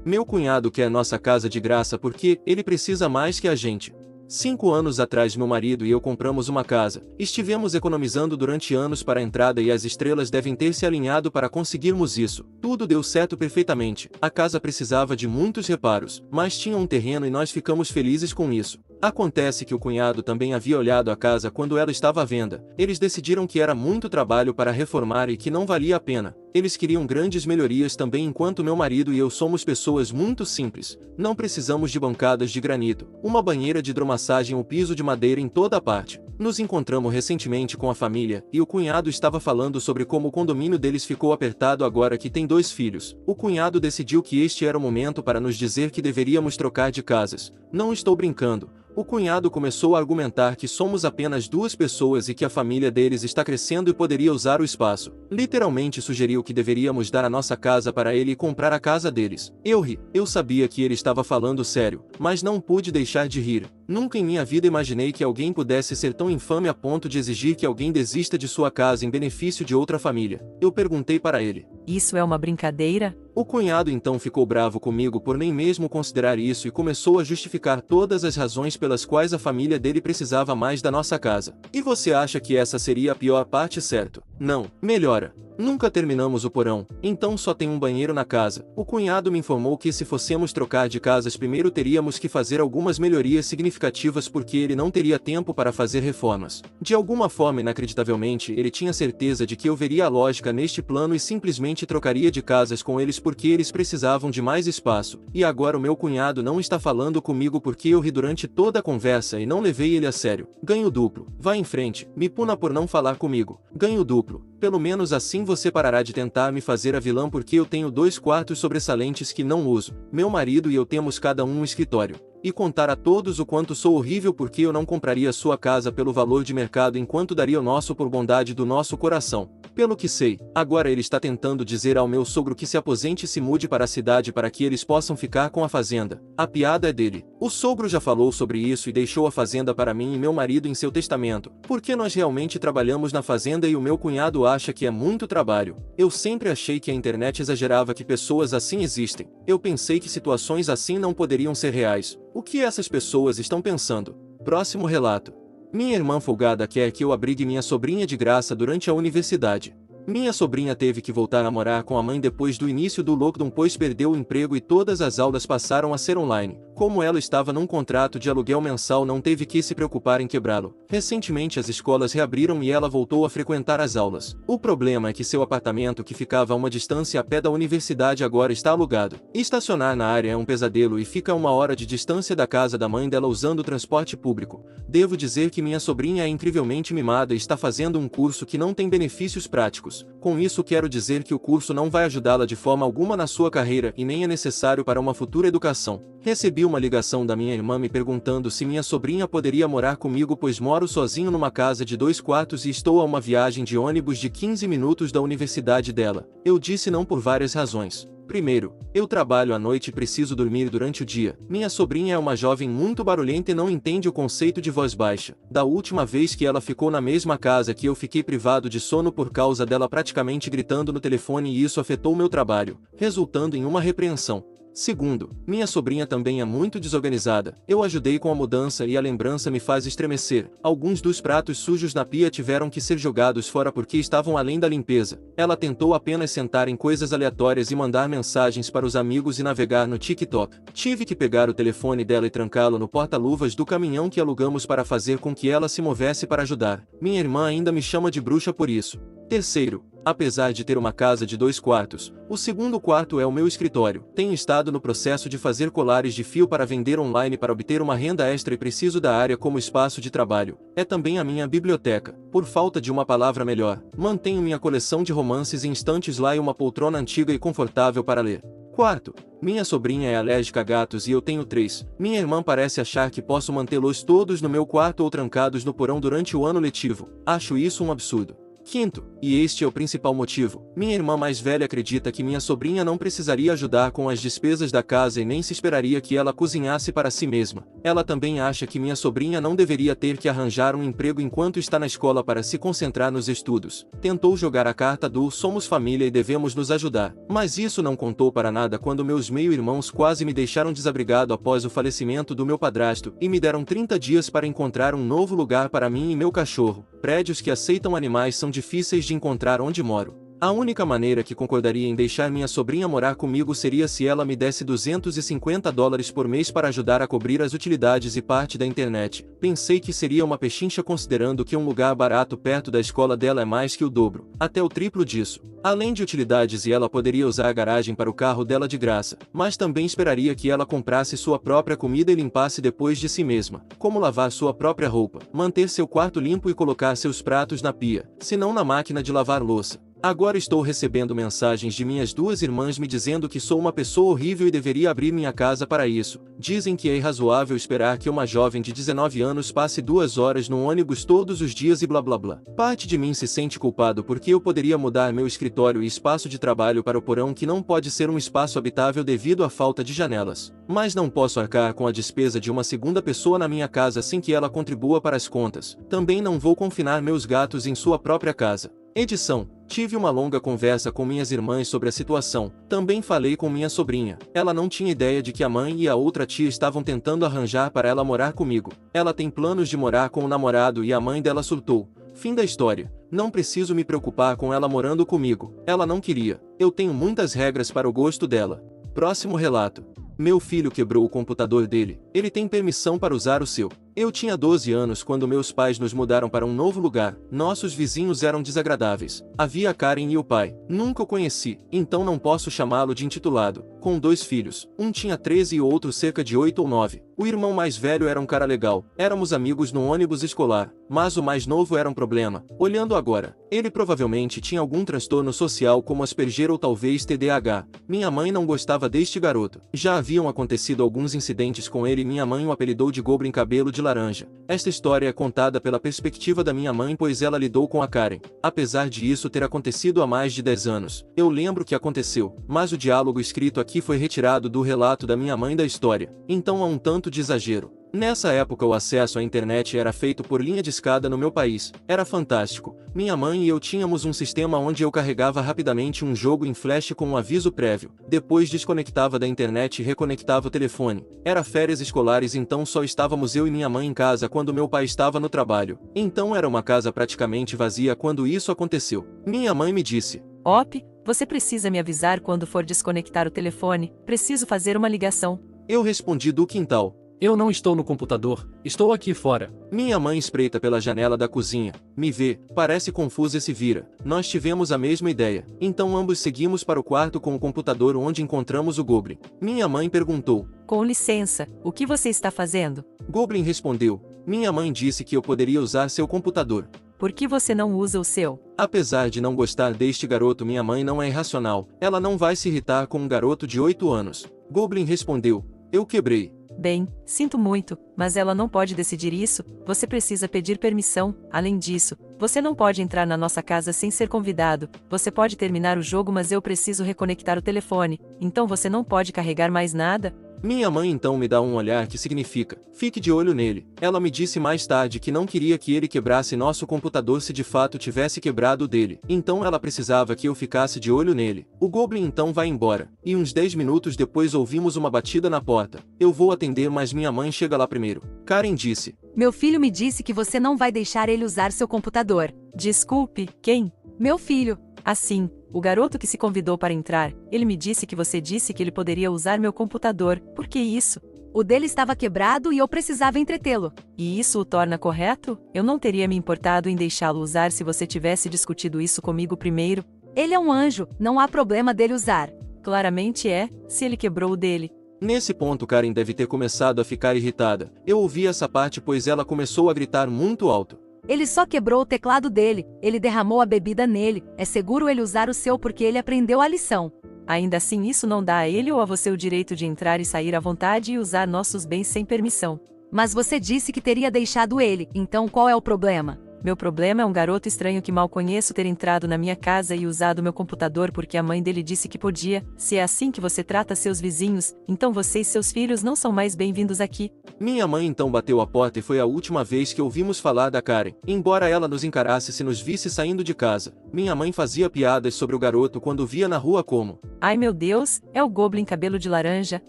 Meu cunhado quer nossa casa de graça porque ele precisa mais que a gente. 5 anos atrás meu marido e eu compramos uma casa. Estivemos economizando durante anos para a entrada e as estrelas devem ter se alinhado para conseguirmos isso. Tudo deu certo perfeitamente. A casa precisava de muitos reparos, mas tinha um terreno e nós ficamos felizes com isso. Acontece que o cunhado também havia olhado a casa quando ela estava à venda. Eles decidiram que era muito trabalho para reformar e que não valia a pena. Eles queriam grandes melhorias também, enquanto meu marido e eu somos pessoas muito simples. Não precisamos de bancadas de granito, uma banheira de hidromassagem ou piso de madeira em toda a parte. Nos encontramos recentemente com a família, e o cunhado estava falando sobre como o condomínio deles ficou apertado agora que tem 2 filhos. O cunhado decidiu que este era o momento para nos dizer que deveríamos trocar de casas. Não estou brincando. O cunhado começou a argumentar que somos apenas 2 pessoas e que a família deles está crescendo e poderia usar o espaço. Literalmente sugeriu que deveríamos dar a nossa casa para ele e comprar a casa deles. Eu ri. Eu sabia que ele estava falando sério, mas não pude deixar de rir. Nunca em minha vida imaginei que alguém pudesse ser tão infame a ponto de exigir que alguém desista de sua casa em benefício de outra família. Eu perguntei para ele: Isso é uma brincadeira? O cunhado então ficou bravo comigo por nem mesmo considerar isso e começou a justificar todas as razões pelas quais a família dele precisava mais da nossa casa. E você acha que essa seria a pior parte, certo? Não. Melhora. Nunca terminamos o porão, então só tem um banheiro na casa. O cunhado me informou que se fossemos trocar de casas primeiro teríamos que fazer algumas melhorias significativas porque ele não teria tempo para fazer reformas. De alguma forma, inacreditavelmente, ele tinha certeza de que eu veria a lógica neste plano e simplesmente trocaria de casas com eles porque eles precisavam de mais espaço. E agora o meu cunhado não está falando comigo porque eu ri durante toda a conversa e não levei ele a sério. Ganho duplo. Vá em frente, me puna por não falar comigo. Ganho duplo. Pelo menos assim você parará de tentar me fazer a vilã porque eu tenho 2 quartos sobressalentes que não uso. Meu marido e eu temos cada um escritório. E contar a todos o quanto sou horrível porque eu não compraria sua casa pelo valor de mercado enquanto daria o nosso por bondade do nosso coração. Pelo que sei, agora ele está tentando dizer ao meu sogro que se aposente e se mude para a cidade para que eles possam ficar com a fazenda. A piada é dele. O sogro já falou sobre isso e deixou a fazenda para mim e meu marido em seu testamento, porque nós realmente trabalhamos na fazenda e o meu cunhado acha que é muito trabalho. Eu sempre achei que a internet exagerava que pessoas assim existem. Eu pensei que situações assim não poderiam ser reais. O que essas pessoas estão pensando? Próximo relato. Minha irmã folgada quer que eu abrigue minha sobrinha de graça durante a universidade. Minha sobrinha teve que voltar a morar com a mãe depois do início do lockdown pois perdeu o emprego e todas as aulas passaram a ser online. Como ela estava num contrato de aluguel mensal, não teve que se preocupar em quebrá-lo. Recentemente as escolas reabriram e ela voltou a frequentar as aulas. O problema é que seu apartamento, que ficava a uma distância a pé da universidade, agora está alugado. Estacionar na área é um pesadelo e fica a 1 hora de distância da casa da mãe dela usando o transporte público. Devo dizer que minha sobrinha é incrivelmente mimada e está fazendo um curso que não tem benefícios práticos. Com isso quero dizer que o curso não vai ajudá-la de forma alguma na sua carreira e nem é necessário para uma futura educação. Recebi uma ligação da minha irmã me perguntando se minha sobrinha poderia morar comigo pois moro sozinho numa casa de 2 quartos e estou a uma viagem de ônibus de 15 minutos da universidade dela. Eu disse não por várias razões. Primeiro, eu trabalho à noite e preciso dormir durante o dia. Minha sobrinha é uma jovem muito barulhenta e não entende o conceito de voz baixa. Da última vez que ela ficou na mesma casa que eu fiquei privado de sono por causa dela praticamente gritando no telefone e isso afetou meu trabalho, resultando em uma repreensão. Segundo, minha sobrinha também é muito desorganizada. Eu ajudei com a mudança e a lembrança me faz estremecer. Alguns dos pratos sujos na pia tiveram que ser jogados fora porque estavam além da limpeza. Ela tentou apenas sentar em coisas aleatórias e mandar mensagens para os amigos e navegar no TikTok. Tive que pegar o telefone dela e trancá-lo no porta-luvas do caminhão que alugamos para fazer com que ela se movesse para ajudar. Minha irmã ainda me chama de bruxa por isso. Terceiro, apesar de ter uma casa de 2 quartos, o segundo quarto é o meu escritório. Tenho estado no processo de fazer colares de fio para vender online para obter uma renda extra e preciso da área como espaço de trabalho. É também a minha biblioteca. Por falta de uma palavra melhor, mantenho minha coleção de romances em estantes lá e uma poltrona antiga e confortável para ler. Quarto, minha sobrinha é alérgica a gatos e eu tenho 3. Minha irmã parece achar que posso mantê-los todos no meu quarto ou trancados no porão durante o ano letivo. Acho isso um absurdo. Quinto, e este é o principal motivo, minha irmã mais velha acredita que minha sobrinha não precisaria ajudar com as despesas da casa e nem se esperaria que ela cozinhasse para si mesma. Ela também acha que minha sobrinha não deveria ter que arranjar um emprego enquanto está na escola para se concentrar nos estudos. Tentou jogar a carta do "somos família e devemos nos ajudar", mas isso não contou para nada quando meus meio-irmãos quase me deixaram desabrigado após o falecimento do meu padrasto e me deram 30 dias para encontrar um novo lugar para mim e meu cachorro. Prédios que aceitam animais são difíceis de encontrar onde moro. A única maneira que concordaria em deixar minha sobrinha morar comigo seria se ela me desse $250 por mês para ajudar a cobrir as utilidades e parte da internet. Pensei que seria uma pechincha considerando que um lugar barato perto da escola dela é mais que o dobro, até o triplo disso. Além de utilidades, e ela poderia usar a garagem para o carro dela de graça, mas também esperaria que ela comprasse sua própria comida e limpasse depois de si mesma, como lavar sua própria roupa, manter seu quarto limpo e colocar seus pratos na pia, se não na máquina de lavar louça. Agora estou recebendo mensagens de minhas duas irmãs me dizendo que sou uma pessoa horrível e deveria abrir minha casa para isso. Dizem que é irrazoável esperar que uma jovem de 19 anos passe 2 horas no ônibus todos os dias e blá blá blá. Parte de mim se sente culpado porque eu poderia mudar meu escritório e espaço de trabalho para o porão, que não pode ser um espaço habitável devido à falta de janelas. Mas não posso arcar com a despesa de uma segunda pessoa na minha casa sem que ela contribua para as contas. Também não vou confinar meus gatos em sua própria casa. Edição. Tive uma longa conversa com minhas irmãs sobre a situação. Também falei com minha sobrinha. Ela não tinha ideia de que a mãe e a outra tia estavam tentando arranjar para ela morar comigo. Ela tem planos de morar com o namorado e a mãe dela surtou. Fim da história. Não preciso me preocupar com ela morando comigo. Ela não queria. Eu tenho muitas regras para o gosto dela. Próximo relato. Meu filho quebrou o computador dele. Ele tem permissão para usar o seu. Eu tinha 12 anos quando meus pais nos mudaram para um novo lugar. Nossos vizinhos eram desagradáveis. Havia a Karen e o pai. Nunca o conheci, então não posso chamá-lo de intitulado. Com 2 filhos. Um tinha 13 e o outro cerca de 8 ou 9. O irmão mais velho era um cara legal. Éramos amigos no ônibus escolar. Mas o mais novo era um problema. Olhando agora, ele provavelmente tinha algum transtorno social como Asperger ou talvez TDAH. Minha mãe não gostava deste garoto. Já haviam acontecido alguns incidentes com ele e minha mãe o apelidou de Goblin Cabelo de Laranja. Esta história é contada pela perspectiva da minha mãe, pois ela lidou com a Karen. Apesar de isso ter acontecido há mais de 10 anos, eu lembro que aconteceu, mas o diálogo escrito aqui foi retirado do relato da minha mãe da história. Então há um tanto de exagero. Nessa época o acesso à internet era feito por linha de escada no meu país. Era fantástico. Minha mãe e eu tínhamos um sistema onde eu carregava rapidamente um jogo em flash com um aviso prévio. Depois desconectava da internet e reconectava o telefone. Era férias escolares, então só estávamos eu e minha mãe em casa quando meu pai estava no trabalho. Então era uma casa praticamente vazia quando isso aconteceu. Minha mãe me disse: Op, você precisa me avisar quando for desconectar o telefone. Preciso fazer uma ligação. Eu respondi do quintal: Eu não estou no computador, estou aqui fora. Minha mãe espreita pela janela da cozinha, me vê, parece confusa e se vira. Nós tivemos a mesma ideia. Então ambos seguimos para o quarto com o computador onde encontramos o Goblin. Minha mãe perguntou: Com licença, o que você está fazendo? Goblin respondeu: Minha mãe disse que eu poderia usar seu computador. Por que você não usa o seu? Apesar de não gostar deste garoto, minha mãe não é irracional. Ela não vai se irritar com um garoto de 8 anos. Goblin respondeu: Eu quebrei. Bem, sinto muito, mas ela não pode decidir isso. Você precisa pedir permissão. Além disso, você não pode entrar na nossa casa sem ser convidado. Você pode terminar o jogo, mas eu preciso reconectar o telefone. Então você não pode carregar mais nada? Minha mãe então me dá um olhar que significa: fique de olho nele. Ela me disse mais tarde que não queria que ele quebrasse nosso computador se de fato tivesse quebrado o dele. Então ela precisava que eu ficasse de olho nele. O Goblin então vai embora. E uns 10 minutos depois ouvimos uma batida na porta. Eu vou atender, mas minha mãe chega lá primeiro. Karen disse: Meu filho me disse que você não vai deixar ele usar seu computador. Desculpe, quem? Meu filho. Assim, o garoto que se convidou para entrar, ele me disse que você disse que ele poderia usar meu computador. Por que isso? O dele estava quebrado e eu precisava entretê-lo. E isso o torna correto? Eu não teria me importado em deixá-lo usar se você tivesse discutido isso comigo primeiro. Ele é um anjo, não há problema dele usar. Claramente é, se ele quebrou o dele. Nesse ponto Karen deve ter começado a ficar irritada. Eu ouvi essa parte pois ela começou a gritar muito alto. Ele só quebrou o teclado dele, ele derramou a bebida nele, é seguro ele usar o seu porque ele aprendeu a lição. Ainda assim isso não dá a ele ou a você o direito de entrar e sair à vontade e usar nossos bens sem permissão. Mas você disse que teria deixado ele, então qual é o problema? Meu problema é um garoto estranho que mal conheço ter entrado na minha casa e usado meu computador porque a mãe dele disse que podia. Se é assim que você trata seus vizinhos, então você e seus filhos não são mais bem-vindos aqui. Minha mãe então bateu a porta e foi a última vez que ouvimos falar da Karen. Embora ela nos encarasse se nos visse saindo de casa, minha mãe fazia piadas sobre o garoto quando via na rua como: Ai meu Deus, é o Goblin cabelo de laranja,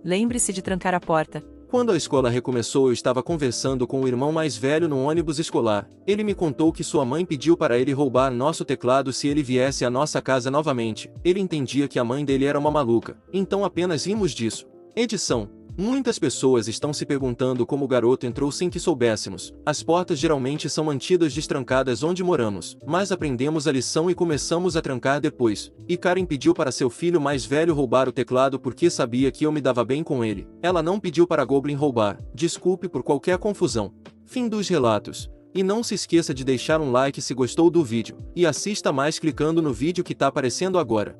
lembre-se de trancar a porta. Quando a escola recomeçou, eu estava conversando com o irmão mais velho no ônibus escolar. Ele me contou que sua mãe pediu para ele roubar nosso teclado se ele viesse à nossa casa novamente. Ele entendia que a mãe dele era uma maluca, então apenas rimos disso. Edição. Muitas pessoas estão se perguntando como o garoto entrou sem que soubéssemos. As portas geralmente são mantidas destrancadas onde moramos, mas aprendemos a lição e começamos a trancar depois. E Karen pediu para seu filho mais velho roubar o teclado porque sabia que eu me dava bem com ele. Ela não pediu para Goblin roubar. Desculpe por qualquer confusão. Fim dos relatos. E não se esqueça de deixar um like se gostou do vídeo, e assista mais clicando no vídeo que tá aparecendo agora.